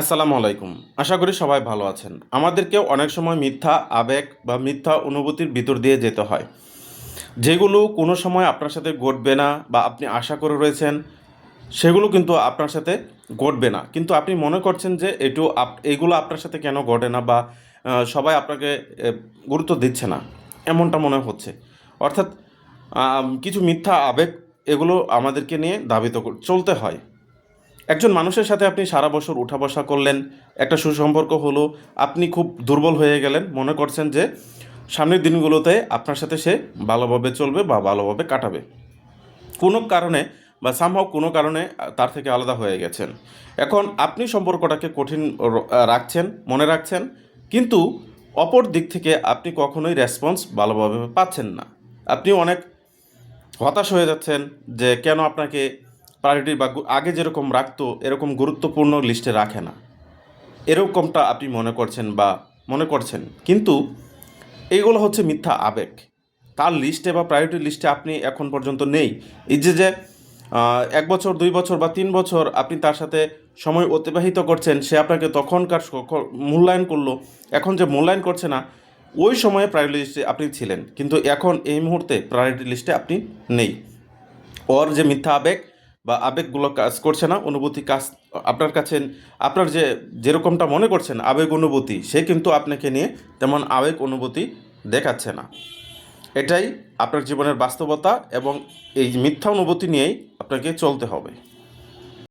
আসসালামু আলাইকুম। আশা করি সবাই ভালো আছেন। আমাদেরকেও অনেক সময় মিথ্যা আবেগ বা মিথ্যা অনুভূতির ভিতর দিয়ে যেতে হয়। যেগুলো কোনো সময় আপনার সাথে ঘটবে না বা আপনি আশা করে রয়েছেন, সেগুলো কিন্তু আপনার সাথে ঘটবে না। কিন্তু আপনি মনে করছেন যে এগুলো আপনার সাথে কেন ঘটে না বা সবাই আপনাকে গুরুত্ব দিচ্ছে না, এমনটা মনে হচ্ছে। অর্থাৎ কিছু মিথ্যা আবেগ এগুলো আমাদেরকে নিয়ে চলতে হয়। একজন মানুষের সাথে আপনি সারা বছর উঠা বসা করলেন, একটা সুসম্পর্ক হলো, আপনি খুব দুর্বল হয়ে গেলেন, মনে করছেন যে সামনের দিনগুলোতে আপনার সাথে সে ভালোভাবে চলবে বা ভালোভাবে কাটাবে। কোনো কারণে বা সামহাও কোনো কারণে তার থেকে আলাদা হয়ে গেছেন। এখন আপনি সম্পর্কটাকে কঠিন রাখছেন, মনে রাখছেন, কিন্তু অপর দিক থেকে আপনি কখনোই রেসপন্স ভালোভাবে পাচ্ছেন না। আপনি অনেক হতাশ হয়ে যাচ্ছেন যে কেন আপনাকে প্রায়োরিটি বা আগে যেরকম রাখতো এরকম গুরুত্বপূর্ণ লিস্টে রাখে না, এরকমটা আপনি মনে করছেন, কিন্তু এইগুলো হচ্ছে মিথ্যা আবেগ। তার লিস্টে বা প্রায়োরিটি লিস্টে আপনি এখন পর্যন্ত নেই। এই যে 1 বছর 2 বছর বা 3 বছর আপনি তার সাথে সময় অতিবাহিত করছেন, সে আপনাকে তখনকার মূল্যায়ন করলো, এখন যে মূল্যায়ন করছে না, ওই সময়ে প্রায়োরিটি লিস্টে আপনি ছিলেন, কিন্তু এখন এই মুহূর্তে প্রায়োরিটি লিস্টে আপনি নেই। ওর যে মিথ্যা আবেগ বা আবেগগুলো কাজ করছে না, অনুভূতি কাজ আপনার কাছে, আপনার যেরকমটা মনে করছেন আবেগ অনুভূতি, সে কিন্তু আপনাকে নিয়ে তেমন আবেগ অনুভূতি দেখাচ্ছে না। এটাই আপনার জীবনের বাস্তবতা এবং এই মিথ্যা অনুভূতি নিয়েই আপনাকে চলতে হবে।